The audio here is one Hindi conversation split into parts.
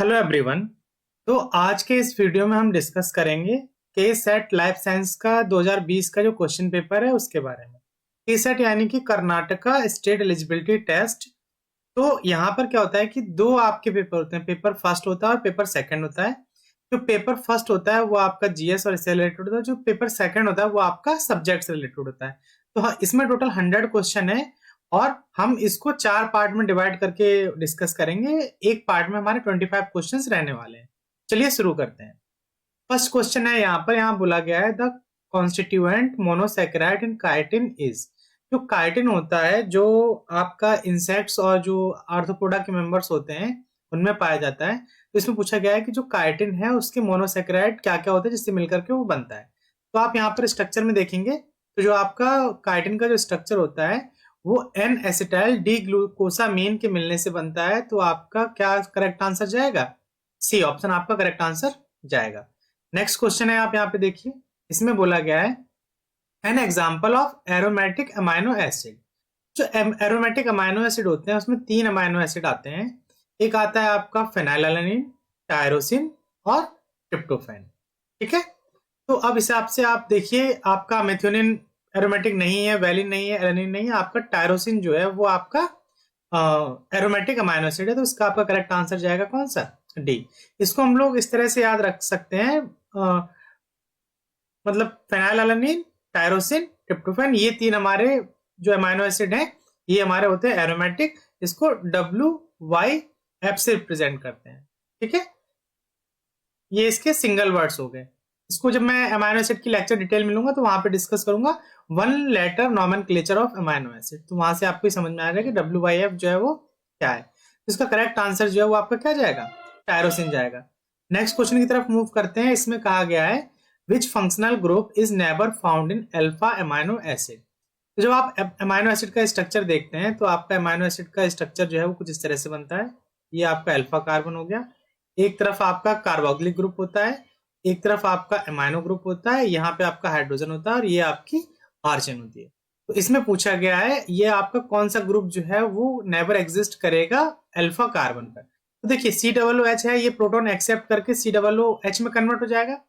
Hello everyone. तो आज के इस वीडियो में हम डिस्कस करेंगे के सेट लाइफ साइंस का 2020 का जो क्वेश्चन पेपर है उसके बारे में। के सेट यानी कि कर्नाटका स्टेट एलिजिबिलिटी टेस्ट। तो यहाँ पर क्या होता है कि दो आपके पेपर होते हैं, पेपर फर्स्ट होता है और पेपर सेकंड होता है। जो पेपर फर्स्ट होता है वो आपका जीएस और इससे रिलेटेड होता है, जो पेपर सेकंड होता है वो आपका सब्जेक्ट से रिलेटेड होता है। तो हाँ, इसमें टोटल 100 क्वेश्चन है और हम इसको 4 पार्ट में डिवाइड करके डिस्कस करेंगे। एक पार्ट में हमारे 25 क्वेश्चंस रहने वाले हैं। चलिए शुरू करते हैं। फर्स्ट क्वेश्चन है यहाँ बोला गया है the constituent monosaccharide in chitin is. जो काइटिन होता है जो आपका इंसेक्ट्स और जो आर्थ्रोपोडा के मेंबर्स होते हैं उनमें पाया जाता है। तो इसमें पूछा गया है कि जो काइटिन है उसके मोनोसेकेराइड क्या क्या होते हैं जिससे मिलकर के वो बनता है। तो आप यहाँ पर स्ट्रक्चर में देखेंगे तो जो आपका काइटिन का जो स्ट्रक्चर होता है वो एन एसिटाइल डी ग्लूकोसामीन के मिलने से बनता है। तो आपका क्या करेक्ट आंसर जाएगा? सी ऑप्शन आपका करेक्ट आंसर जाएगा। नेक्स्ट क्वेश्चन है, आप यहाँ पे देखिए, इसमें बोला गया है an example of aromatic amino acid. जो एरोमेटिक अमाइनो एसिड होते हैं उसमें 3 अमाइनो एसिड आते हैं। एक आता है आपका फेनाइलएलानिन, टायरोसिन और ट्रिप्टोफैन। ठीक है, तो अब हिसाब से आप देखिए, आपका मेथियोनिन एरोमेटिक नहीं है, वैलिन नहीं है, एलानिन नहीं है, आपका टायरोसिन जो है वो आपका एरोमेटिक अमाइनो एसिड है। तो इसका आपका करेक्ट आंसर जाएगा कौन सा? डी। इसको हम लोग इस तरह से याद रख सकते हैं, मतलब फेनाइलएलानिन, टायरोसिन, ट्रिप्टोफैन, ये 3 हमारे जो अमाइनो एसिड हैं ये हमारे होते हैं एरोमेटिक। इसको WYF से रिप्रेजेंट करते हैं। ठीक है, ये इसके सिंगल वर्ड्स हो गए। इसको जब मैं अमाइनो एसिड की लेक्चर डिटेल मिलूंगा तो वहां पे डिस्कस करूंगा 1 letter nomenclature of amino acid. तो वहां से आपको समझ में आएगा कि WYF जो है वो क्या है। इसका करेक्ट आंसर जो है वो आपका क्या जाएगा? टायरोसिन जाएगा। नेक्स्ट क्वेश्चन की तरफ मूव करते हैं। इसमें कहा गया है विच functional group is never found in alpha amino acid. तो जब आप अमाइनो एसिड का स्ट्रक्चर देखते हैं तो आपका अमाइनो एसिड का स्ट्रक्चर जो है वो कुछ इस तरह से बनता है। ये आपका अल्फा कार्बन हो गया, एक तरफ आपका कार्बोक्सिलिक ग्रुप होता है, एक तरफ आपका एमाइनो ग्रुप होता है, यहाँ पे आपका हाइड्रोजन होता है और ये आपकी आर चेन होती है। तो इसमें पूछा गया है ये आपका कौन सा ग्रुप जो है वो नेवर एग्जिस्ट करेगा अल्फा कार्बन पर। तो देखिए COOH है, ये प्रोटॉन एक्सेप्ट करके COOH में कन्वर्ट हो जाएगा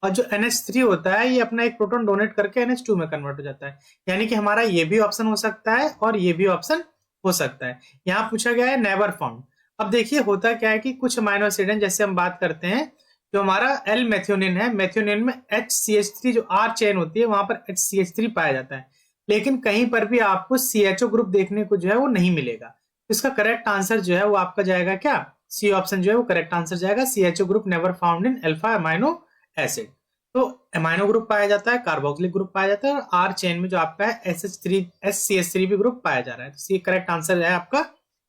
और जो NH3 होता है ये अपना एक प्रोटॉन डोनेट करके NH2 में कन्वर्ट हो जाता है। यानी कि हमारा ये भी ऑप्शन हो सकता है और ये भी ऑप्शन हो सकता है। यहाँ पूछा गया है नेवर फाउंड। अब देखिए होता क्या है कि कुछ अमाइनो एसिड हैं, जैसे हम बात करते हैं जो हमारा L मेथियोनिन है, मेथियोनिन में HCH3 जो R चेन होती है वहां पर HCH3 पाया जाता है, लेकिन कहीं पर भी आपको CHO ग्रुप देखने को जो है वो नहीं मिलेगा। इसका करेक्ट आंसर जो है वो आपका जाएगा क्या? सी ऑप्शन जो है वो करेक्ट आंसर जाएगा। CHO group never found in alpha amino acid. तो अमाइनो ग्रुप पाया जाता है, कार्बोक्सिलिक ग्रुप पाया जाता है और आर चेन में जो आपका है SCH3 भी ग्रुप पाया जा रहा है। तो सी करेक्ट आंसर है आपका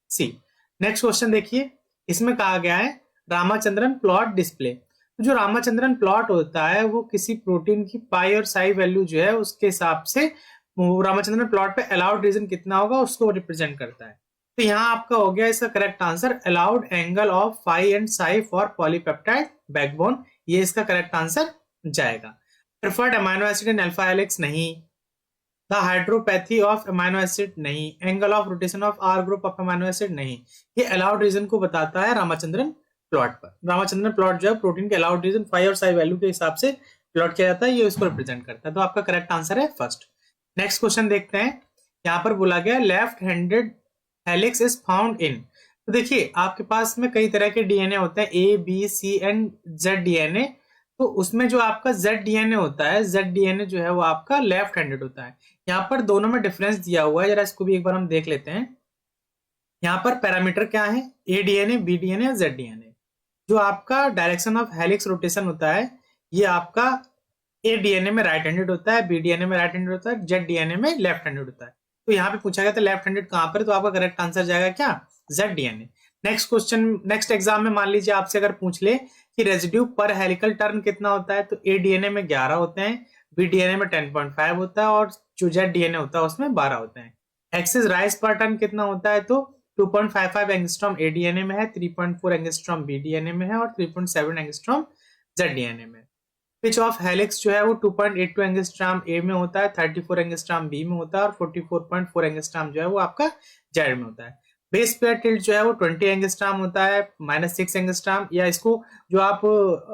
सी। नेक्स्ट क्वेश्चन देखिए, इसमें कहा गया है रामाचंद्रन प्लॉट डिस्प्ले। तो जो रामाचंद्रन प्लॉट होता है वो किसी प्रोटीन की पाई और साई वैल्यू जो है उसके हिसाब से रामाचंद्रन प्लॉट पे अलाउड रीजन कितना होगा उसको रिप्रेजेंट करता है। तो यहाँ आपका हो गया इसका correct answer allowed angle of phi and psi for polypeptide backbone, ये इसका करेक्ट आंसर जाएगा। Preferred amino acid in alpha helix नहीं, the hydropathy of amino acid नहीं, angle of rotation of R group of amino acid नहीं। ये अलाउड रीजन को बताता है रामाचंद्रन प्लॉट पर। रामाचंद्रन प्लॉट जो है प्रोटीन के अलाउड रीजन फाई और साई वैल्यू के हिसाब से प्लॉट किया जाता है, ये उसको रिप्रेजेंट करता है। तो आपका करेक्ट आंसर है फर्स्ट। नेक्स्ट क्वेश्चन देखते हैं। यहाँ पर बोला गया left handed helix is found in. तो देखिए आपके पास में कई तरह के डीएनए होते हैं, A, B, C and Z DNA. तो उसमें जो आपका Z डीएनए होता है, Z डीएनए जो है वो आपका लेफ्ट हैंडेड होता है। यहाँ पर दोनों में डिफरेंस दिया हुआ है, जरा इसको भी एक बार हम देख लेते हैं। यहाँ पर पैरामीटर क्या है? A डीएनए, B डीएनए और Z डीएनए। जो आपका डायरेक्शन ऑफ हेलिक्स रोटेशन होता है ये आपका A डीएनए में राइट हैंडेड होता है, B डीएनए में राइट हैंडेड होता है, Z डीएनए में लेफ्ट हैंडेड होता है। तो यहाँ पे पूछा गया था लेफ्ट हैंडेड कहां पर, तो आपका करेक्ट आंसर जाएगा क्या? Z DNA. Next question, next exam में मान लीजिए आपसे अगर पूछ ले कि रेजिड्यू पर हेलिकल टर्न कितना होता है, तो A डीएनए में 11 होते हैं, B डीएनए में 10.5 होता है और जो Z डीएनए होता है उसमें 12 होते हैं। एक्सिस राइज पर टर्न कितना होता है, तो 2.55 एंगस्ट्रॉम A डीएनए में है, 3.4 एंगस्ट्रॉम B डीएनए में है और 3.7 एंगस्ट्रॉम Z डीएनए में। पिच ऑफ हेलिक्स जो है वो 2.82 एंगस्ट्रॉम A में होता है, 34 एंगस्ट्रॉम B में होता है और 44.4 एंगस्ट्रॉम जो है वो आपका Z में होता है। बेस पेयर टिल्ट जो है वो 20 एंगस्ट्रॉम होता है, -6 एंगस्ट्रॉम, या इसको जो आप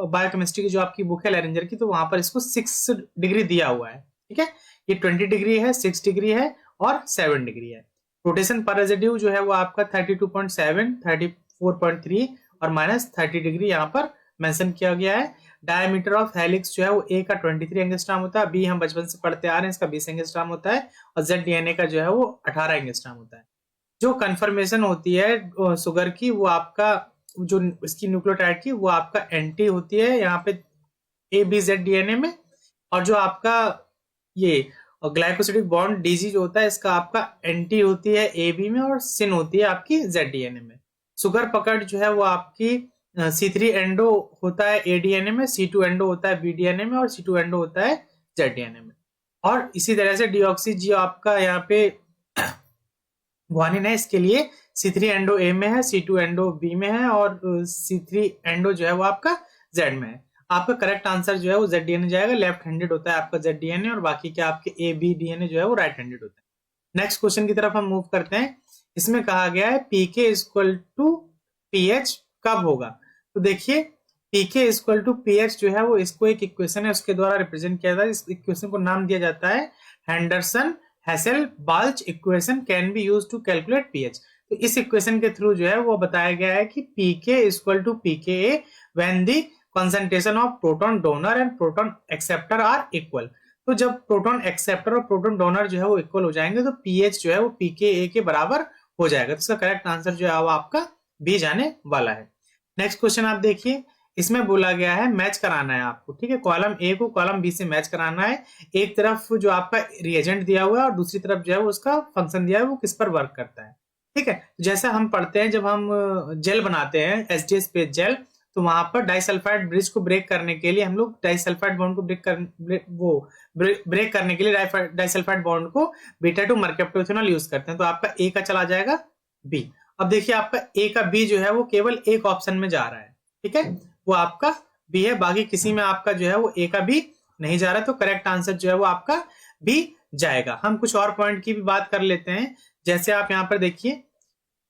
बायोकेमिस्ट्री की जो आपकी बुक है लैरेंजर की, तो वहां पर इसको 6 डिग्री दिया हुआ है, ठीक है। ये 20 डिग्री है, 6 डिग्री है और 7 डिग्री है। रोटेशन पर रेजिड्यू जो है वो आपका 32.7, 34.3 और -30 डिग्री यहाँ पर मेंशन किया गया है। डायमीटर ऑफ हेलिक्स जो है वो ए का 23 एंगस्ट्रॉम होता है, बी हम बचपन से पढ़ते आ रहे हैं इसका 20 एंगस्ट्रॉम होता है, और जेड डीएनए का जो है वो 18 एंगस्ट्रॉम होता है। जो कन्फर्मेशन होती है शुगर की, वो आपका जो इसकी न्यूक्लियोटाइड की, वो आपका एंटी होती है यहाँ पे ए बी जेड डीएनए में, और जो आपका ये ग्लाइकोसिडिक बॉन्ड डीजी जो होता है इसका आपका एंटी होती है ए बी में, और सिन होती है आपकी जेड डीएनए में। शुगर पकड़ जो है वो आपकी C3 एंडो होता है ए डीएनए में, C2 एंडो होता है बी डीएनए में, और C2 एंडो होता है जेड डीएनए में। और इसी तरह से डीऑक्सी जी आपका यहाँ पे ग्वानिन है, इसके लिए C3 एंडो ए में है, C2 एंडो बी में है, और C3 एंडो जो है वो आपका जेड में है। आपका करेक्ट आंसर जो है वो जेड डीएनए जाएगा, लेफ्ट हैंडेड होता है आपका जेड डीएनए, और बाकी के आपके ए बी डीएनए जो है वो राइट हैंडेड होता है। नेक्स्ट क्वेश्चन की तरफ हम मूव करते हैं। इसमें कहा गया है पीके इक्वल टू पीएच कब होगा। तो देखिए पीके इक्वल टू पीएच जो है वो इसको एक इक्वेशन है उसके द्वारा रिप्रेजेंट किया जाता है। इस इक्वेशन को नाम दिया जाता है Henderson Hasselbalch equation can be used to calculate pH. तो इस इक्वेशन के थ्रू जो है वो बताया गया है कि pK equal to pK when the concentration of proton donor and proton acceptor are equal. तो जब प्रोटॉन एक्सेप्टर और प्रोटॉन डोनर जो है वो इक्वल हो जाएंगे तो पीएच जो है वो पीके के बराबर हो जाएगा। तो इसका करेक्ट आंसर जो है वो आपका बी जाने वाला है। नेक्स्ट क्वेश्चन आप देखिए, इसमें बोला गया है मैच कराना है आपको, ठीक है। कॉलम ए को कॉलम बी से मैच कराना है। एक तरफ जो आपका रिएजेंट दिया हुआ है और दूसरी तरफ जो है वो उसका फंक्शन दिया है वो किस पर वर्क करता है, ठीक है। जैसा हम पढ़ते हैं जब हम जेल बनाते हैं एचडीएस पेज जेल, तो वहां पर डाइसल्फाइड ब्रिज को ब्रेक करने के लिए हम लोग डाइसल्फाइड बॉन्ड को ब्रेक करने के लिए डाइसल्फाइड बॉन्ड को बीटा-2 मर्केप्टोइथेनॉल यूज करते हैं। तो आपका ए का चला जाएगा बी। अब देखिए आपका ए का बी जो है वो केवल एक ऑप्शन में जा रहा है, ठीक है, वो आपका बी है, बाकी किसी में आपका जो है वो ए का बी नहीं जा रहा। तो करेक्ट आंसर जो है वो आपका बी जाएगा। हम कुछ और पॉइंट की भी बात कर लेते हैं। जैसे आप यहाँ पर देखिए,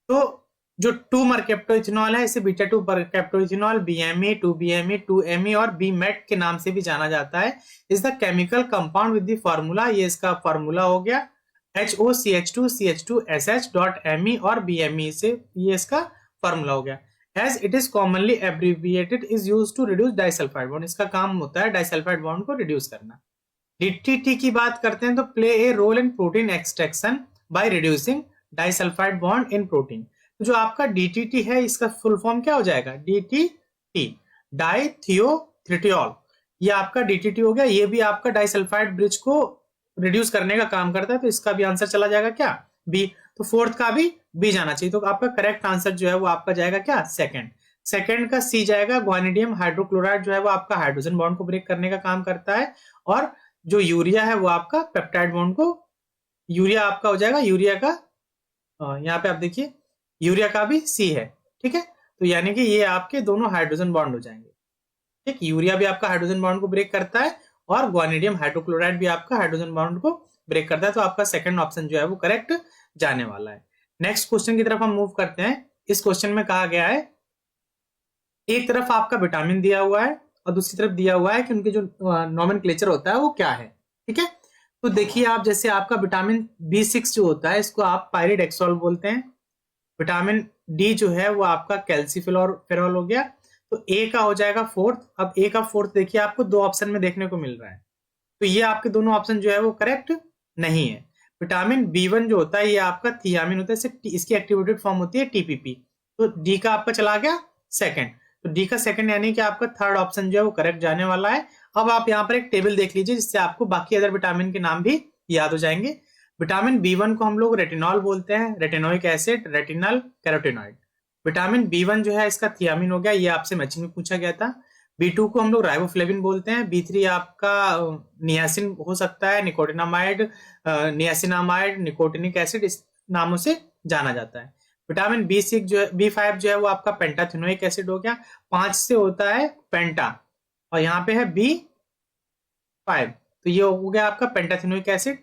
तो जो 2 मर्केप्टोइथेनॉल है इसे बीटा-2 मर्केप्टोइथेनॉल, बीएमई, 2बीएमई, 2एमई और बीमेट के नाम से भी जाना जाता है। Is the chemical compound with the formula, ये इसका फार्मूला हो गया HOCH2CH2SH.Me और BME से ये इसका फार्मूला हो गया। As it is commonly abbreviated is used to reduce disulfide bond, इसका काम होता है डाइसल्फाइड बॉन्ड को रिड्यूस करना। DTT की बात करते हैं तो play a role in protein extraction by reducing disulphide bond in protein. तो जो आपका DTT है इसका फुल फॉर्म क्या हो जाएगा, DTT डाइथियोथ्रिटियोल, ये आपका DTT हो गया। ये भी आपका डाइसल्फाइड ब्रिज को रिड्यूस करने का काम करता है, तो इसका भी आंसर चला जाएगा क्या, बी। तो फोर्थ का भी बी जाना चाहिए। तो आपका करेक्ट आंसर जो है वो आपका जाएगा क्या, सेकंड का सी जाएगा। ग्वानिडियम हाइड्रोक्लोराइड जो है वो आपका हाइड्रोजन बॉन्ड को ब्रेक करने का काम करता है, और जो यूरिया है वो आपका पेप्टाइड बॉन्ड को, यूरिया आपका हो जाएगा, यूरिया का यहाँ पे आप देखिए यूरिया का भी सी है, ठीक है। तो यानी कि ये आपके दोनों हाइड्रोजन बॉन्ड हो जाएंगे, ठीक। यूरिया भी आपका हाइड्रोजन बॉन्ड को ब्रेक करता है और ग्वानिडियम हाइड्रोक्लोराइड भी आपका हाइड्रोजन बॉन्ड को ब्रेक करता है। तो आपका सेकंड ऑप्शन जो है वो करेक्ट जाने वाला है। नेक्स्ट क्वेश्चन की तरफ हम मूव करते हैं। इस क्वेश्चन में कहा गया है एक तरफ आपका विटामिन दिया हुआ है और दूसरी तरफ दिया हुआ है कि उनके जो नोमेनक्लेचर होता है वो क्या है, ठीक है। तो देखिए आप, जैसे आपका विटामिन B6 जो होता है इसको आप पायरिडेक्सोल बोलते हैं। विटामिन डी जो है वो आपका कैल्सीफेरॉल हो गया। तो ए का हो जाएगा फोर्थ। अब ए का फोर्थ देखिए आपको दो ऑप्शन में देखने को मिल रहा है, तो ये आपके दोनों ऑप्शन जो है वो करेक्ट नहीं है। विटामिन B1 जो होता है ये आपका थियामिन होता है, इसकी एक्टिवेटेड फॉर्म होती है TPP। तो डी का आपका चला गया सेकंड। तो डी का सेकंड यानी कि आपका थर्ड ऑप्शन जो है वो करेक्ट जाने वाला है। अब आप यहाँ पर एक टेबल देख लीजिए जिससे आपको बाकी अदर विटामिन के नाम भी याद हो जाएंगे। विटामिन B1 को हम लोग रेटिनॉल बोलते हैं, retinoic acid, retinal, carotenoid. Vitamin B1 जो है इसका थियामिन हो गया, ये आपसे मैचिंग में पूछा गया था। B2 को हम लोग राइबोफ्लेविन बोलते हैं। B3 आपका नियासिन हो सकता है, निकोटिनामाइड, नियासिनामाइड, निकोटिनिक एसिड, इस नामों से जाना जाता है। विटामिन B6 जो है, B5 जो है वो आपका पेंटाथिनोइक एसिड हो गया। 5 से होता है पेंटा और यहाँ पे है B5, तो ये हो गया आपका पेंटाथिनोइक एसिड।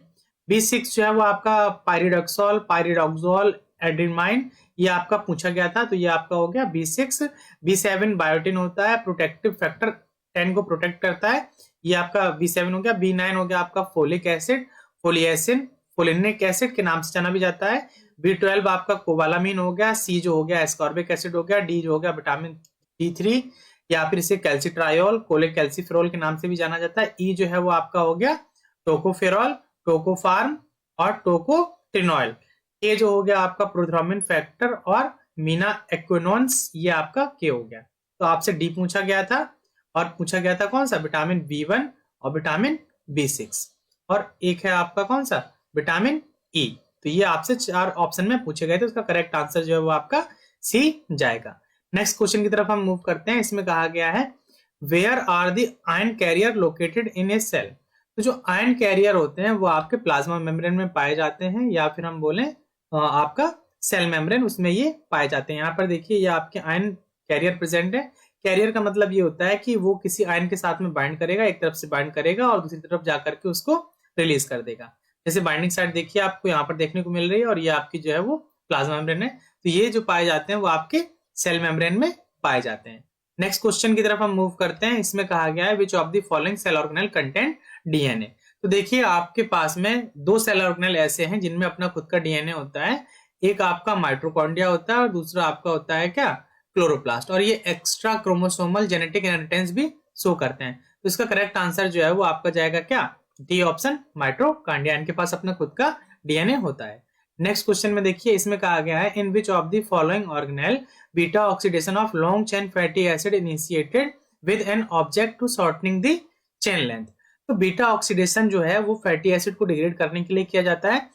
B6 जो है वो आपका पायरिडोक्सोल, पायरिडोक्सोल, एड्रीमाइन, ये आपका पूछा गया था, तो ये आपका हो गया B6। B7 बायोटिन होता है, प्रोटेक्टिव फैक्टर 10 को प्रोटेक्ट करता है, ये आपका B7 हो गया। B9 हो गया आपका फोलिक एसिड, फोलिएसिन, फोलिनिक एसिड के नाम से जाना भी जाता है। B12 आपका कोबालामीन हो गया। C जो हो गया एस्कॉर्बिक एसिड हो गया। D जो हो गया विटामिन D3 या फिर इसे कैल्सिट्रायोल, कोलिक कैल्सिफेरॉल के नाम से भी जाना जाता है। E जो है वो आपका हो गया टोकोफेरॉल, टोकोफार्म और टोकोट्रिनॉल। के जो हो गया आपका प्रोथ्रोम्बिन फैक्टर और मीना एक्विनोन्स, ये आपका के हो गया। तो आपसे डी पूछा गया था, और पूछा गया था कौन सा, विटामिन B1 और विटामिन B6, और एक है आपका कौन सा, विटामिन ई। तो ये आपसे 4 ऑप्शन में पूछे गए थे, उसका करेक्ट आंसर जो है वो आपका सी जाएगा। नेक्स्ट क्वेश्चन की तरफ हम मूव करते हैं। इसमें कहा गया है where are the ion carrier located in a cell. तो जो आयन कैरियर होते हैं वो आपके प्लाज्मा मेम्ब्रेन में पाए जाते हैं, या फिर हम बोले आपका सेल मेम्ब्रेन, उसमें ये पाए जाते हैं। यहाँ पर देखिए ये आपके आयन कैरियर प्रेजेंट है। कैरियर का मतलब ये होता है कि वो किसी आयन के साथ में बाइंड करेगा, एक तरफ से बाइंड करेगा और दूसरी तरफ जाकर के उसको रिलीज कर देगा। जैसे बाइंडिंग साइट देखिए आपको यहाँ पर देखने को मिल रही है, और ये आपकी जो है वो प्लाज्मा मेम्ब्रेन है। तो ये जो पाए जाते हैं वो आपके सेल मेम्ब्रेन में पाए जाते हैं। नेक्स्ट क्वेश्चन की तरफ हम मूव करते हैं। इसमें कहा गया है which of the following cell organelle content DNA. तो देखिए आपके पास में 2 सेल ऑर्गेनेल ऐसे हैं जिनमें अपना खुद का डीएनए होता है। एक आपका माइटोकॉन्ड्रिया होता है और दूसरा आपका होता है क्या, क्लोरोप्लास्ट। और ये एक्स्ट्रा क्रोमोसोमल जेनेटिक इनहेरिटेंस भी शो करते हैं। तो इसका करेक्ट आंसर जो है वो आपका जाएगा क्या, डी ऑप्शन, माइटोकॉन्ड्रिया। इनके पास अपना खुद का डीएनए होता है। नेक्स्ट क्वेश्चन में देखिए इसमें कहा गया है in which of the following organelle beta oxidation of long chain fatty acid initiated with an object to shortening the chain length. तो बीटा ऑक्सीडेशन जो है वो फैटी एसिड को डिग्रेड करने के लिए किया जाता है,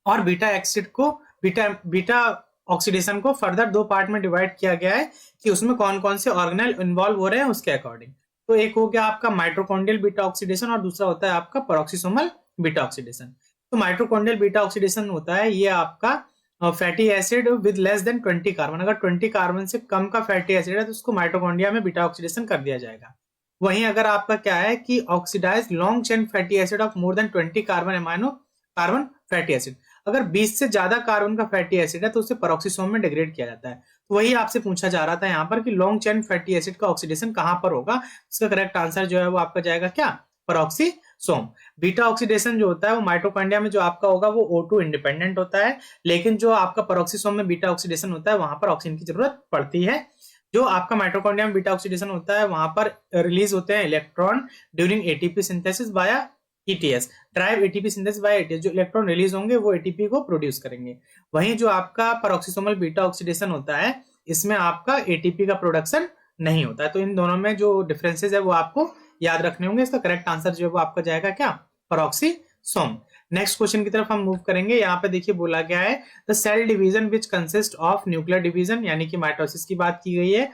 और बीटा एसिड को बीटा ऑक्सीडेशन को फर्दर 2 पार्ट में डिवाइड किया गया है कि उसमें कौन कौन से ऑर्गेनेल इन्वॉल्व हो रहे हैं उसके अकॉर्डिंग। तो एक हो गया आपका माइटोकॉन्ड्रियल बीटा ऑक्सीडेशन और दूसरा होता है आपका पेरोक्सिसोमल बीटा ऑक्सीडेशन। तो माइटोकॉन्ड्रियल बीटा ऑक्सीडेशन होता है ये आपका fatty acid with less than 20 carbon, अगर 20 कार्बन से कम का फैटी एसिड है तो उसको माइटोकॉन्ड्रिया में बीटा ऑक्सीडेशन कर दिया जाएगा। वहीं अगर आपका क्या है कि oxidize long chain fatty acid of more than 20 carbon amino carbon fatty acid, अगर 20 से ज्यादा कार्बन का फैटी एसिड है तो उसे पेरोक्सिसोम में डिग्रेड किया जाता है। तो वही आपसे पूछा जा रहा था यहाँ पर कि लॉन्ग चेन फैटी एसिड का ऑक्सीडेशन कहां पर होगा। इसका करेक्ट आंसर जो है वो आपका जाएगा क्या, पेरोक्सिसोम। बीटा ऑक्सीडेशन जो होता है वो माइटोकॉन्ड्रिया में जो आपका होगा वो O2 इंडिपेंडेंट होता है, लेकिन जो आपका पेरोक्सिसोम में बीटा ऑक्सीडेशन होता है वहां पर ऑक्सीजन की जरूरत पड़ती है। जो आपका माइटोकॉन्ड्रिया में बीटा ऑक्सीडेशन होता है वहां पर रिलीज होते हैं electron during ATP synthesis by ETS, drive ATP synthesis by ETS. जो इलेक्ट्रॉन रिलीज होंगे वो एटीपी को प्रोड्यूस करेंगे। वहीं जो आपका पेरोक्सिसोमल बीटा ऑक्सीडेशन होता है इसमें आपका एटीपी का प्रोडक्शन नहीं होता है। तो इन दोनों में जो डिफरेंसेस है वो आपको याद रखने होंगे। इसका करेक्ट आंसर जो है वो आपका जाएगा क्या, पेरोक्सिसोम। नेक्स्ट क्वेश्चन की तरफ हम मूव करेंगे। यहाँ पे देखिए बोला गया है the cell division which consist of nuclear division, यानी कि माइटोसिस की बात की गई है,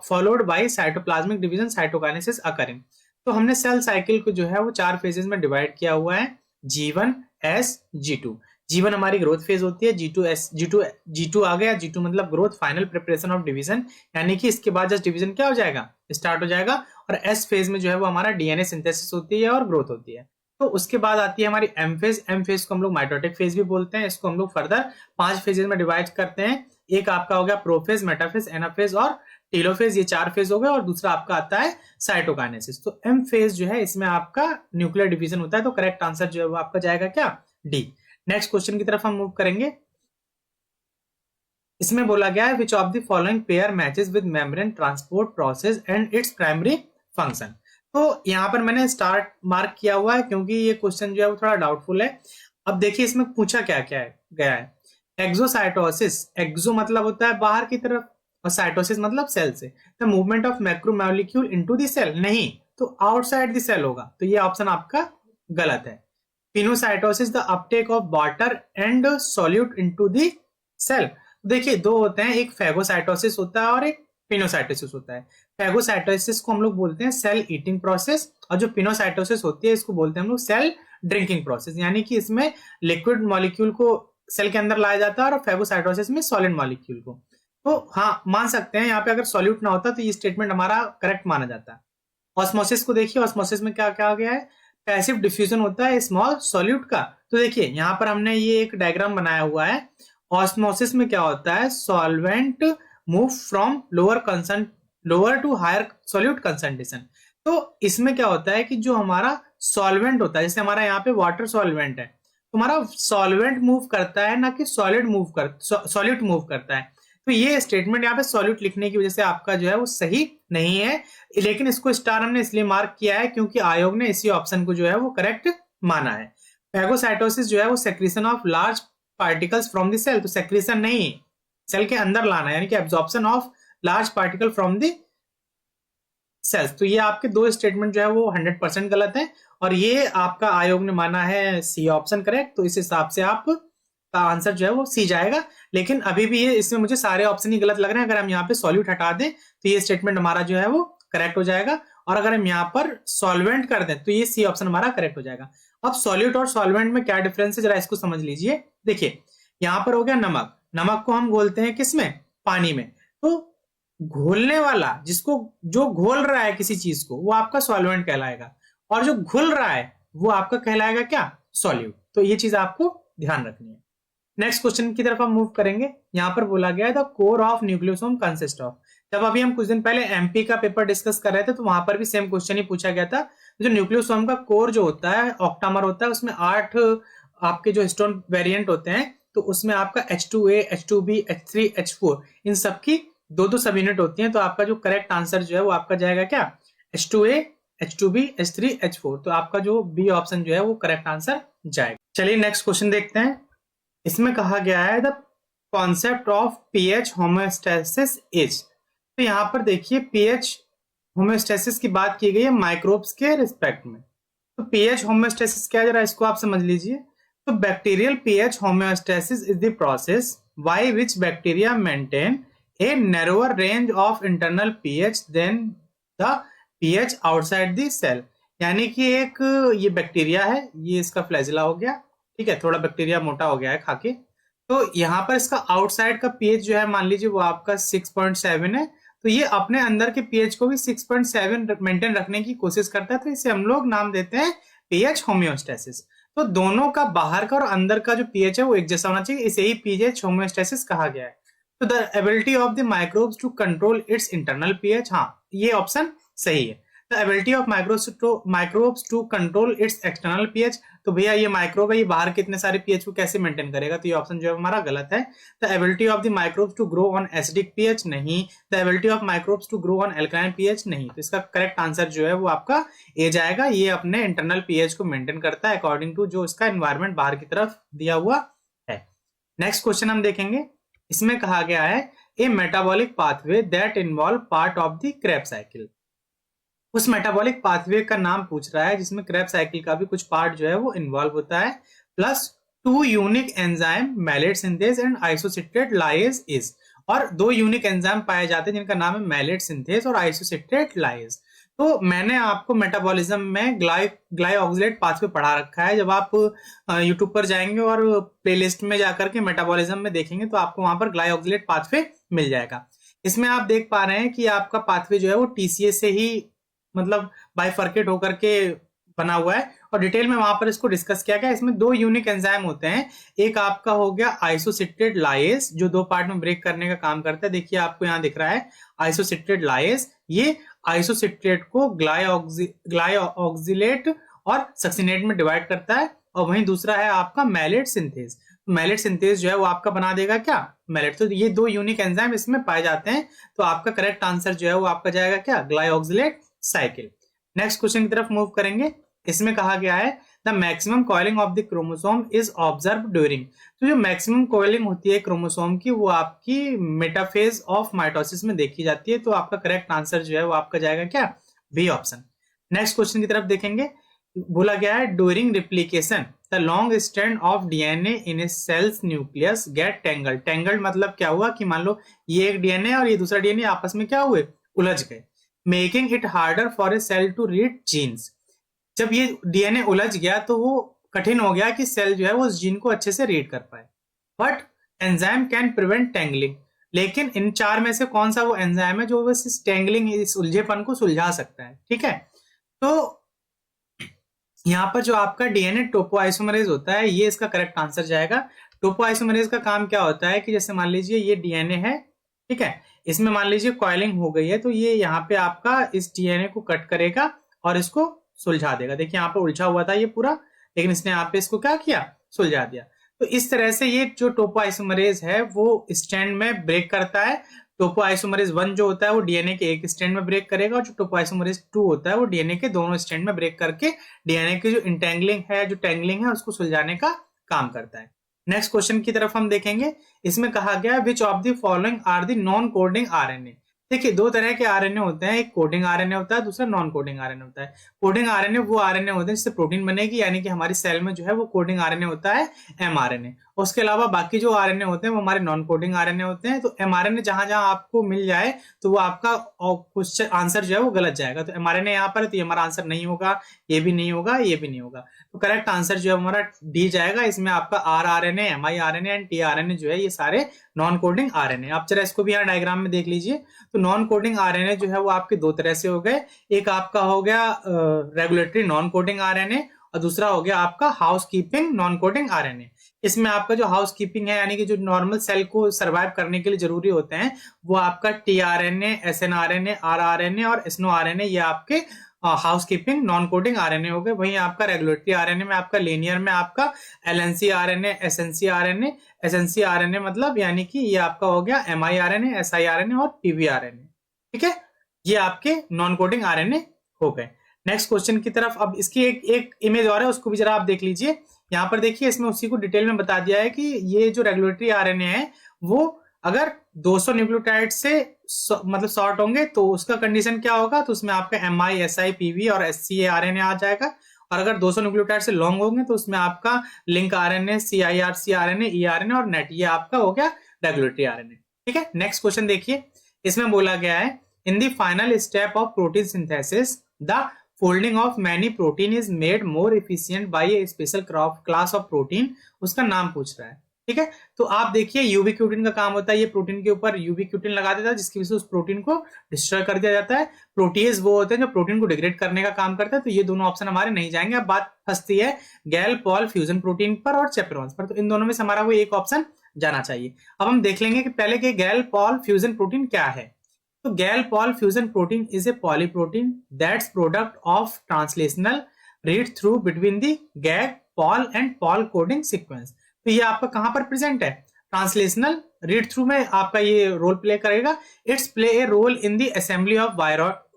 followed by cytoplasmic division cytokinesis occurring. तो हमने सेल साइकिल को जो है वो 4 फेजेस में डिवाइड किया हुआ है, G1, S, G2। G1 हमारी ग्रोथ फेज होती है, G2 आ गया, G2 मतलब growth final preparation of division, यानी कि इसके बाद जस्ट डिवीजन क्या हो जाएगा, स्टार्ट हो जाएगा। और S फेज में जो है वो हमारा डीएनए सिंथेसिस होती है और ग्रोथ होती है। तो उसके बाद आती है हमारी एम फेज। एम फेज को हम लोग माइटोटिक फेज भी बोलते हैं। इसको हम लोग फर्दर 5 फेजेस में डिवाइड करते हैं। एक आपका हो गया प्रोफेज, मेटाफेज, एनाफेज और टेलोफेज, ये 4 फेज हो गए। और दूसरा आपका आता है साइटोकाइनेसिस। तो एम फेज जो है इसमें आपका न्यूक्लियर डिवीजन होता है। तो करेक्ट आंसर जो है वो आपका जाएगा क्या, डी। नेक्स्ट क्वेश्चन की तरफ हम मूव करेंगे। इसमें बोला गया है which of the following pair matches with membrane transport process and its primary function. तो यहाँ पर मैंने स्टार्ट मार्क किया हुआ है क्योंकि ये क्वेश्चन जो है वो थोड़ा डाउटफुल है। अब देखिए इसमें पूछा क्या क्या है गया है। एक्सोसाइटोसिस, एक्सो मतलब होता है बाहर की तरफ और साइटोसिस मतलब सेल से। The movement of macromolecule into the cell, नहीं तो आउटसाइड द सेल होगा। तो ये ऑप्शन आपका गलत है। Pinocytosis the uptake of water and solute into the cell. देखिए 2 होते हैं, एक फैगोसाइटोसिस होता है और एक पिनोसाइटोसिस होता है। फैगोसाइटोसिस को हम लोग बोलते हैं सेल ईटिंग प्रोसेस, और जो पिनोसाइटोसिस होती है इसको बोलते हैं हम लोग सेल ड्रिंकिंग प्रोसेस, यानी कि इसमें लिक्विड मॉलिक्यूल को सेल के अंदर लाया जाता है और फैगोसाइटोसिस में सॉलिड मॉलिक्यूल को। तो हाँ मान सकते हैं यहाँ पे अगर सॉल्यूट ना होता तो ये स्टेटमेंट हमारा करेक्ट माना जाता है। ऑस्मोसिस को देखिए, ऑस्मोसिस में क्या क्या गया है, पैसिव डिफ्यूजन होता है स्मॉल सॉल्यूट का। तो देखिए यहाँ पर हमने ये एक डायग्राम बनाया हुआ है ऑस्मोसिस में क्या होता है, solvent move from lower to higher solute concentration. तो इसमें क्या होता है कि जो हमारा सॉल्वेंट होता है, जैसे हमारा यहाँ पे वाटर सॉल्वेंट है, तो हमारा सॉल्वेंट मूव करता है ना कि सॉलिड मूव करता है। तो ये स्टेटमेंट यहाँ पे सॉल्यूट लिखने की वजह से आपका जो है वो सही नहीं है, लेकिन इसको स्टार हमने इसलिए मार्क किया है क्योंकि आयोग ने इसी ऑप्शन को जो है वो करेक्ट माना है। फैगोसाइटोसिस जो है वो secretion of large particles from the cell, तो सेक्रीशन नहीं, सेल के अंदर लाना, यानी कि absorption of large particle from the cells. तो ये आपके दो स्टेटमेंट जो है वो 100% गलत है, और ये आपका आयोग ने माना है सी ऑप्शन करेक्ट। तो इस हिसाब से आप का आंसर जो है वो सी जाएगा। लेकिन अभी भी ये इसमें मुझे सारे ऑप्शन ही गलत लग रहे हैं। अगर हम यहाँ पे सॉल्यूट हटा दें तो ये स्टेटमेंट हमारा जो है वो करेक्ट हो जाएगा, और अगर हम यहाँ पर सॉल्वेंट कर दें तो ये सी ऑप्शन हमारा करेक्ट हो जाएगा। अब सॉल्यूट और सॉल्वेंट में क्या डिफरेंस है, जरा इसको समझ लीजिए। देखिए यहाँ पर हो गया नमक, नमक को हम घोलते हैं किसमें, पानी में। तो घोलने वाला, जिसको जो घोल रहा है किसी चीज को, वो आपका सॉल्वेंट कहलाएगा, और जो घुल रहा है वो आपका कहलाएगा क्या, सॉल्यूट। तो ये चीज आपको ध्यान रखनी है। नेक्स्ट क्वेश्चन की तरफ हम मूव करेंगे। यहाँ पर बोला गया है the core of nucleosome consist of. जब अभी हम कुछ दिन पहले एमपी का पेपर डिस्कस कर रहे थे तो वहां पर भी सेम क्वेश्चन ही पूछा गया था। जो न्यूक्लियोसोम का कोर जो होता है, ऑक्टामर होता है, उसमें 8 आपके जो हिस्टोन वेरिएंट होते हैं, तो उसमें आपका H2A, H2B, H3, H4 इन सबकी दो सब यूनिट होती हैं। तो आपका जो करेक्ट आंसर जो है वो आपका जाएगा क्या, H2A, H2B, H3, H4। तो आपका जो बी ऑप्शन जो है वो करेक्ट आंसर जाएगा। चलिए नेक्स्ट क्वेश्चन देखते हैं। इसमें कहा गया है the concept of pH homeostasis is. तो यहाँ पर देखिए पीएच होमोस्टेसिस की बात की गई है माइक्रोब्स के रिस्पेक्ट में। तो पीएच होमोस्टेसिस क्या है, जरा इसको आप समझ लीजिए। तो bacterial pH homeostasis is the process by which bacteria maintain a narrower range of internal pH than the pH outside the cell. यानी कि एक ये बैक्टीरिया है, ये इसका फ्लैजिला हो गया, ठीक है, थोड़ा बैक्टीरिया मोटा हो गया है खाके। तो यहाँ पर इसका आउटसाइड का पीएच जो है मान लीजिए वो आपका 6.7 है। तो ये अपने अंदर के पीएच को भी 6.7 मेंटेन रखने की कोशिश करता है। तो इसे हम लोग नाम देते हैं पीएच होम्योस्टेसिस। तो दोनों का बाहर का और अंदर का जो पीएच है वो एक जैसा होना चाहिए, इसे ही पीएच होम्योस्टेसिस कहा गया है। तो the ability of the microbes to control its internal pH, हाँ ये ऑप्शन सही है। The ability of microbes to control its external pH. तो भैया ये माइक्रोब है, ये बाहर कितने सारे पीएच को कैसे मेंटेन करेगा, तो ये ऑप्शन जो है हमारा गलत है। The ability of the microbes to grow on acidic pH, नहीं। The ability of microbes to grow on alkaline pH, नहीं। तो इसका करेक्ट आंसर जो है वो आपका ए जाएगा। ये अपने इंटरनल पीएच को मेंटेन करता है अकॉर्डिंग टू जो इसका एनवायरमेंट बाहर की तरफ दिया हुआ है। नेक्स्ट क्वेश्चन हम देखेंगे। इसमें कहा गया है a metabolic pathway that involve part of the Krebs cycle. उस मेटाबॉलिक पाथवे का नाम पूछ रहा है जिसमें क्रेब साइकिल का भी कुछ पार्ट जो है वो इन्वॉल्व होता है, plus 2 unique enzyme malate synthase and isocitrate lyase is. और 2 यूनिक एंजाइम पाए जाते हैं जिनका नाम है मैलेट सिंथेज और आइसोसिट्रेट लाइज। तो मैंने आपको मेटाबॉलिज्म में ग्लाइऑक्सिलेट पाथवे पढ़ा रखा है। जब आप यूट्यूब पर जाएंगे और प्लेलिस्ट में जाकर के मेटाबॉलिज्म में देखेंगे तो आपको वहां पर ग्लाइऑक्सिलेट पाथवे मिल जाएगा। इसमें आप देख पा रहे हैं कि आपका पाथवे जो है वो टीसीए से ही मतलब बाइफर्केट होकर के बना हुआ है, और डिटेल में वहां पर इसको डिस्कस किया गया। इसमें 2 यूनिक एंजाइम होते हैं। एक आपका हो गया आइसोसिट्रेट लाइज जो 2 पार्ट में ब्रेक करने का काम करता है। देखिए आपको यहाँ दिख रहा है आइसोसिट्रेट लाइज, ये आइसोसिट्रेट को ग्लाइऑक्सिलेट और सक्सिनेट में डिवाइड करता है। और वहीं दूसरा है आपका मैलेट सिंथेज। मैलेट सिंथेज जो है वो आपका बना देगा क्या, मैलेट। तो ये 2 यूनिक एंजाइम इसमें पाए जाते हैं। तो आपका करेक्ट आंसर जो है वो आपका जाएगा क्या, ग्लाइऑक्सिलेट साइकिल। नेक्स्ट क्वेश्चन की तरफ मूव करेंगे। इसमें कहा गया है the maximum coiling of the chromosome is observe during. तो जो मैक्सिमम कॉइलिंग होती है क्रोमोसोम की वो आपकी मेटाफेज ऑफ माइटोसिस में देखी जाती है। तो आपका करेक्ट आंसर जो है वो आपका जाएगा क्या, बी ऑप्शन। नेक्स्ट क्वेश्चन की तरफ देखेंगे। बोला गया है during replication the long strand of DNA in a cell's nucleus get tangled. Tangled मतलब क्या हुआ कि मान लो ये एक डीएनए और ये दूसरा डीएनए आपस में क्या हुए, उलझ गए, making it harder for a cell to read genes. जब ये डीएनए उलझ गया तो वो कठिन हो गया कि सेल जो है वो उस जीन को अच्छे से रीड कर पाए। But enzyme can prevent tangling. लेकिन इन 4 में से कौन सा वो एंजाइम है जो बस इस टेंगलिंग, इस उलझेपन को सुलझा सकता है, ठीक है। तो यहाँ पर जो आपका डीएनए टोपोआइसोमरेज होता है ये इसका करेक्ट आंसर जाएगा। टोपोआइसोमरेज का काम क्या होता है कि जैसे मान लीजिए ये डीएनए है, ठीक है, इसमें मान लीजिए कॉइलिंग हो गई है, तो ये यहाँ पे आपका इस डीएनए को कट करेगा और इसको सुलझा देगा। देखिए यहाँ पे उलझा हुआ था ये पूरा, लेकिन इसने यहाँ पे इसको क्या किया, सुलझा दिया। तो इस तरह से ये जो टोपोआइसोमरेज है वो स्ट्रैंड में ब्रेक करता है। टोपोआइसोमरेज 1 जो होता है वो डीएनए के एक स्ट्रैंड में ब्रेक करेगा, और जो टोपोआइसोमरेज 2 होता है वो डीएनए के दोनों स्ट्रैंड में ब्रेक करके डीएनए की जो इंटेंगलिंग है, जो टेंगलिंग है, उसको सुलझाने का काम करता है। नेक्स्ट क्वेश्चन की तरफ हम देखेंगे। इसमें कहा गया which of the following are the non coding RNA. देखिए दो तरह के आरएनए होते हैं, एक कोडिंग आरएनए होता है, दूसरा नॉन कोडिंग आरएनए होता है। कोडिंग आरएनए वो आरएनए होते हैं जिससे प्रोटीन बनेगी, यानी कि हमारी सेल में जो है वो कोडिंग आरएनए होता है एमआरएनए। उसके अलावा बाकी जो आरएनए होते हैं वो हमारे नॉन कोडिंग आरएनए होते हैं। तो एमआरएनए जहां जहां आपको मिल जाए तो वो आपका क्वेश्चन आंसर जो है वो गलत जाएगा। तो एमआरएनए यहाँ पर है तो ये हमारा आंसर नहीं होगा, ये भी नहीं होगा, ये भी नहीं होगा। तो करेक्ट आंसर जो है हमारा डी जाएगा। इसमें आपका आरआरएनए, एमआईआरएनए एंड टीआरएनए जो है ये सारे नॉन कोडिंग आरएनए। आप जरा इसको भी यहाँ डायग्राम में देख लीजिए। तो नॉन कोडिंग आरएनए जो है वो आपके दो तरह से हो गए। एक आपका हो गया रेगुलेटरी नॉन कोडिंग आरएनए, और दूसरा हो गया आपका house keeping non coding RNA. इसमें आपका जो हाउस कीपिंग है, यानी कि जो नॉर्मल सेल को सर्वाइव करने के लिए जरूरी होते हैं, वो आपका टीआरएनए, एसएनआरएनए, आरआरएनए और एसएनओआरएनए, ये आपके house keeping non coding RNA हो गए। वहीं आपका रेगुलेटरी आरएनए में आपका लीनियर में आपका LNC RNA, SNC RNA, SNC RNA मतलब यानी कि ये आपका हो गया एमआईआरएनए, एसआईआरएनए और पीवीआरएनए। ठीक है, ये आपके नॉन कोडिंग आरएनए हो गए। नेक्स्ट क्वेश्चन की तरफ, अब इसकी एक इमेज और है, उसको भी जरा आप देख लीजिए। यहाँ पर देखिए इसमें उसी को डिटेल में बता दिया है कि ये जो रेगुलेटरी आरएनए है वो अगर 200 न्यूक्लियोटाइड से मतलब शॉर्ट होंगे तो उसका कंडीशन क्या होगा, तो उसमें आपका एमआई, एसआई, पीवी और एससीए आरएनए आ जाएगा। और अगर 200 न्यूक्लियोटाइड से लॉन्ग होंगे तो उसमें आपका लिंक आरएनए, सीआईआरसी आरएनए, ईआरएनए और नेट, ये आपका हो गया रेगुलेटरी आरएनए। ठीक है, नेक्स्ट क्वेश्चन देखिए। इसमें बोला गया है in the final step of protein synthesis the folding of many protein is made more efficient by a special class of protein. उसका नाम पूछ रहा है। ठीक है, तो आप देखिए यूबिक्यूटिन का काम होता है, ये प्रोटीन के ऊपर यूबिक्यूटिन लगा देता है जिसकी वजह से उस प्रोटीन को डिस्ट्रॉय कर दिया जाता है। प्रोटीज वो होते हैं जो प्रोटीन को डिग्रेड करने का काम करता है। तो ये दोनों ऑप्शन हमारे नहीं जाएंगे। अब बात फंसती है गैल पॉल फ्यूजन प्रोटीन पर और चेपरॉन्स पर, तो इन दोनों में से हमारा वो एक ऑप्शन जाना चाहिए। अब हम देख लेंगे कि पहले के गैल पॉल फ्यूजन प्रोटीन क्या है। तो gag pol fusion protein is a polyprotein that's product of translational read through between the gag, pol and pol coding sequence. तो ये आपका कहां पर प्रेजेंट है, ट्रांसलेशनल रीड थ्रू में आपका ये रोल प्ले करेगा। It's play a role in the assembly of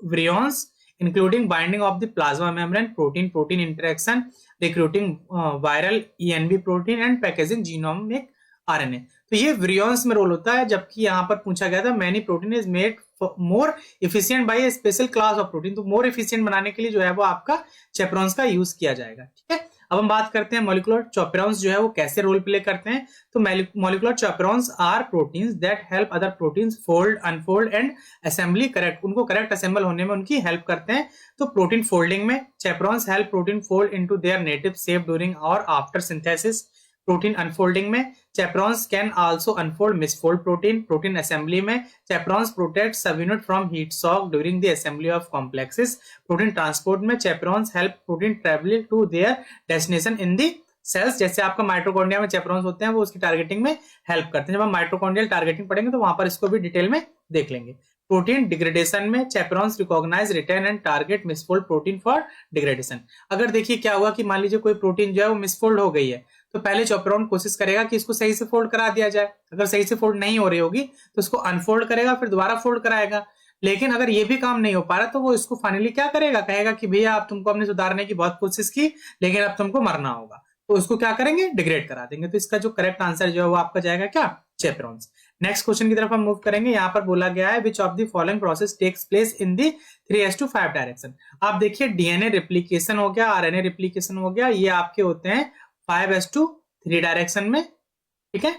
virions including binding of the plasma membrane, protein protein interaction, recruiting viral ENV protein and packaging genomic RNA. तो ये विरियॉन्स में रोल होता है। जबकि यहाँ पर पूछा गया था many protein is made more efficient by a special class of protein. तो मोर एफिशिएंट बनाने के लिए जो है वो आपका चेपरॉन्स का यूज किया जाएगा। ठीक है, अब हम बात करते हैं मॉलिक्यूलर चेपरॉन्स जो है वो कैसे रोल प्ले करते हैं। तो molecular chaperones are proteins that help other proteins fold, unfold and assembly correct, उनको करेक्ट असेंबल होने में उनकी हेल्प करते हैं। तो प्रोटीन फोल्डिंग में chaperones help protein fold into their native shape during और आफ्टर सिंथेसिस। प्रोटीन अनफोल्डिंग में chaperones can also unfold misfold protein. Protein assembly में chaperones protect subunit from heat shock during the assembly of complexes. Protein transport में chaperones help protein travel to their destination in the cells. जैसे आपका माइटोकॉन्ड्रिया में चेपरॉन्स होते हैं वो उसकी टारगेटिंग में हेल्प करते हैं। जब हम माइटोकॉन्ड्रियल टारगेटिंग पढ़ेंगे तो वहां पर इसको भी डिटेल में देख लेंगे। प्रोटीन डिग्रेडेशन में chaperones recognise, retain and target misfold protein for degradation. अगर देखिए क्या हुआ कि मान लीजिए कोई प्रोटीन जो है वो मिसफोल्ड हो गई है, तो पहले चेपरॉन कोशिश करेगा कि इसको सही से फोल्ड करा दिया जाए। अगर सही से फोल्ड नहीं हो रही होगी तो इसको अनफोल्ड करेगा, फिर दोबारा फोल्ड कराएगा। लेकिन अगर ये भी काम नहीं हो पा रहा तो वो इसको फाइनली क्या करेगा, कहेगा कि भैया आप तुमको हमने सुधारने की बहुत कोशिश की लेकिन अब तुमको मरना होगा। तो उसको क्या करेंगे, डिग्रेड करा देंगे। तो इसका जो करेक्ट आंसर जो है वो आपका जाएगा क्या, चेपरॉन्स। नेक्स्ट क्वेश्चन की तरफ हम मूव करेंगे। यहाँ पर बोला गया है which of the following process takes place in the 3:5 direction. आप देखिए डीएनए रिप्लीकेशन हो गया, आरएनए रिप्लीकेशन हो गया, ये आपके होते हैं 5:3 डायरेक्शन में। ठीक है,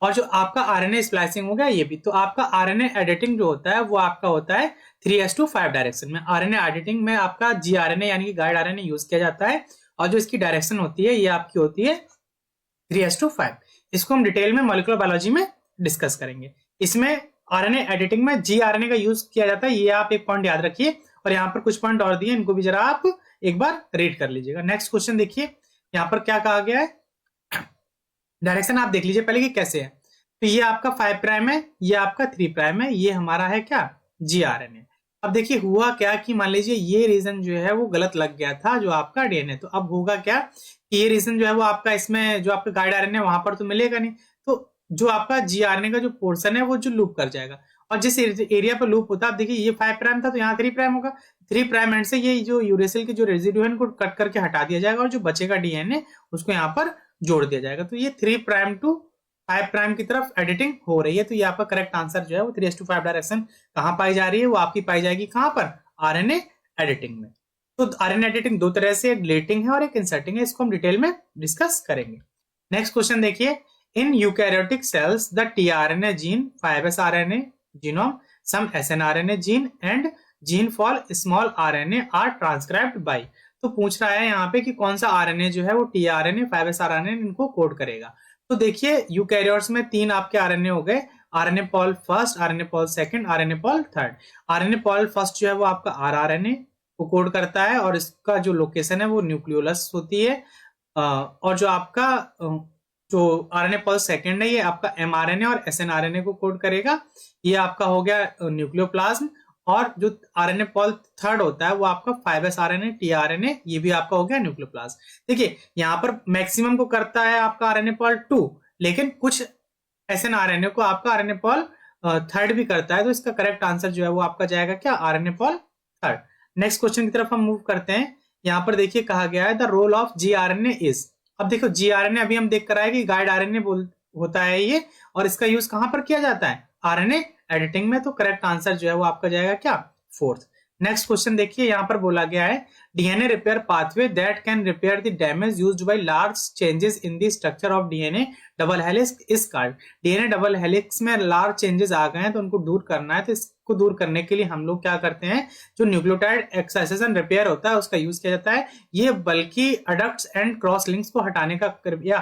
और जो आपका आरएनए स्प्लाइसिंग हो गया ये भी। तो आपका आरएनए एडिटिंग जो होता है वो आपका होता है 3:5 डायरेक्शन में। आरएनए एडिटिंग में आपका जीआरएनए यानी कि गाइड आरएनए यूज किया जाता है, और जो इसकी डायरेक्शन होती है ये आपकी होती है 3:5। इसको हम डिटेल में मॉलिक्यूलर बायोलॉजी में डिस्कस करेंगे। इसमें आरएनए एडिटिंग में जीआरएनए का यूज किया जाता है, ये आप एक पॉइंट याद रखिए। और यहाँ पर कुछ पॉइंट और दिए, इनको भी जरा आप एक बार रीड कर लीजिएगा। नेक्स्ट क्वेश्चन देखिए, यहाँ पर क्या कहा गया है, डायरेक्शन आप देख लीजिए पहले कि कैसे है। तो ये आपका 5 प्राइम है, ये आपका 3 प्राइम है, ये हमारा है क्या जीआरएनए। अब देखिए हुआ क्या कि मान लीजिए ये रीजन जो है वो गलत लग गया था जो आपका डीएनए, तो अब होगा क्या कि ये रीजन जो है वो आपका इसमें जो आपका गाइड आरएनए वहां पर तो मिलेगा नहीं, तो जो आपका जीआरएनए का जो पोर्शन है वो जो लूप कर जाएगा। और जिस एरिया पर लूप होता है, आप देखिए ये 5 प्राइम था तो यहाँ 3 प्राइम होगा, 3 प्राइम एंड से ये जो यूरेसिल के जो रेजिड्यू है उनको कट करके हटा दिया जाएगा और जो बचेगा डीएनए उसको यहाँ पर जोड़ दिया जाएगा। तो ये 3 प्राइम टू 5 प्राइम की तरफ एडिटिंग हो रही है। तो ये आपका करेक्ट आंसर जो है वो 3:5 डायरेक्शन कहाँ पाई जा रही है, वो आपकी पाई जाएगी कहाँ पर, आरएनए एडिटिंग में। तो आरएनए एडिटिंग दो तरह से, एक डिलीटिंग है और एक इंसर्टिंग है, इसको हम डिटेल में डिस्कस करेंगे। नेक्स्ट क्वेश्चन देखिए, in eukaryotic cells the tRNA gene, 5s RNA genome, some snRNA gene and gene for small RNA are transcribed by। तो पूछ रहा है यहाँ पे कि कौन सा आरएनए जो है वो टीआरएनए 5s RNA इनको कोड करेगा। तो देखिए यूकैरियोट्स में 3 आपके आरएनए हो गए, RNA pol first, RNA pol second, RNA pol third. RNA pol first जो है वो आपका आरआरएनए को कोड करता है और इसका जो लोकेशन है वो न्यूक्लियोलस होती है। और जो आपका जो आरएनए पॉल सेकंड है ये आपका एमआरएनए और एसएनआरएनए को कोड करेगा, ये आपका हो गया न्यूक्लियोप्लाज्म। और जो आरएनए पॉल थर्ड होता है वो आपका 5s RNA टीआरएनए, ये भी आपका हो गया न्यूक्लियोप्लाज्म। देखिए यहाँ पर मैक्सिमम को करता है आपका आरएनए पॉल 2, लेकिन कुछ एसएनआरएनए को आपका आरएनए पॉल थर्ड भी करता है। तो इसका करेक्ट आंसर जो है वो आपका जाएगा क्या, RNA pol third. Next question की तरफ हम मूव करते हैं। यहाँ पर देखिए कहा गया है द रोल ऑफ जीआरएनए इज। अब देखो जीआरएनए अभी हम देख कर आए कि गाइड आरएनए होता है ये, और इसका यूज कहां पर किया जाता है, आरएनए एडिटिंग में। तो करेक्ट आंसर जो है वो आपका जाएगा क्या, फोर्थ। नेक्स्ट क्वेश्चन देखिए, यहाँ पर बोला गया है DNA repair pathway that can repair the damage used by large changes in the structure of DNA double helix is called. DNA double helix में लार्ज चेंजेस आ गए हैं तो उनको दूर करना है, तो इसको दूर करने के लिए हम लोग क्या करते हैं, जो न्यूक्लियोटाइड एक्साइजेशन रिपेयर होता है उसका यूज किया जाता है। ये बल्कि अडक्ट्स एंड क्रॉस लिंक्स को हटाने का या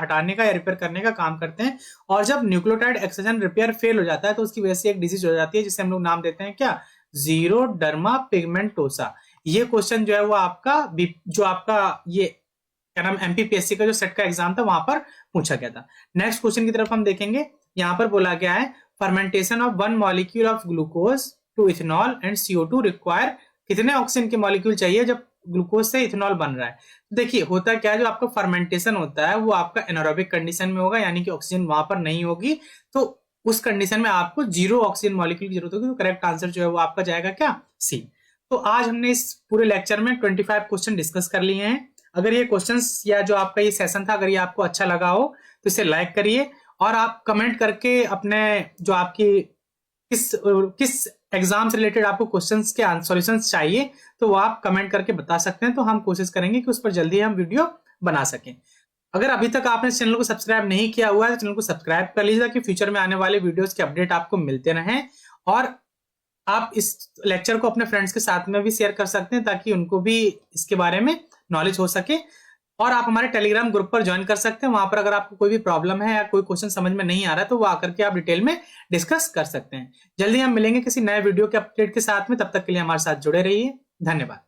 रिपेयर करने का काम करते हैं। और जब न्यूक्लियोटाइड एक्साइजेशन रिपेयर फेल हो जाता है तो उसकी वजह से एक डिजीज हो जाती है जिसे हम लोग नाम देते हैं क्या, जीरोडर्मा पिगमेंटोसा। ये क्वेश्चन जो है वो आपका जो आपका ये क्या नाम एमपीपीएससी का जो सेट का एग्जाम था वहां पर पूछा गया था। नेक्स्ट क्वेश्चन की तरफ हम देखेंगे। यहाँ पर बोला गया है fermentation of 1 molecule of glucose to ethanol and CO2 require कितने ऑक्सीजन के मॉलिक्यूल चाहिए जब ग्लूकोज से इथेनॉल बन रहा है। तो देखिए होता क्या है, जो आपका फर्मेंटेशन होता है वो आपका एनारोबिक कंडीशन में होगा, यानी कि ऑक्सीजन वहां पर नहीं होगी। तो उस कंडीशन में आपको 0 ऑक्सीजन मॉलिक्यूल की जरूरत होगी। तो करेक्ट आंसर जो है वो आपका जाएगा क्या, सी। तो आज हमने इस पूरे लेक्चर में 25 क्वेश्चन डिस्कस कर लिए हैं। अगर ये क्वेश्चंस या जो आपका ये सेशन था अगर ये आपको अच्छा लगा हो तो इसे लाइक करिए, और आप कमेंट करके अपने जो आपकी किस एग्जाम से रिलेटेड आपको क्वेश्चंस के सॉल्यूशंस चाहिए तो वो आप कमेंट करके बता सकते हैं। तो हम कोशिश करेंगे कि उस पर जल्दी हम वीडियो बना सकें। अगर अभी तक आपने चैनल को सब्सक्राइब नहीं किया हुआ है तो चैनल को सब्सक्राइब कर लीजिए ताकि फ्यूचर में आने वाले वीडियोस के अपडेट आपको मिलते रहें। और आप इस लेक्चर को अपने फ्रेंड्स के साथ में भी शेयर कर सकते हैं ताकि उनको भी इसके बारे में नॉलेज हो सके। और आप हमारे टेलीग्राम ग्रुप पर ज्वाइन कर सकते हैं, वहां पर अगर आपको कोई भी प्रॉब्लम है या कोई क्वेश्चन समझ में नहीं आ रहा है तो वो आकर के आप डिटेल में डिस्कस कर सकते हैं। जल्दी हम मिलेंगे किसी नए वीडियो के अपडेट के साथ में, तब तक के लिए हमारे साथ जुड़े रहिए। धन्यवाद।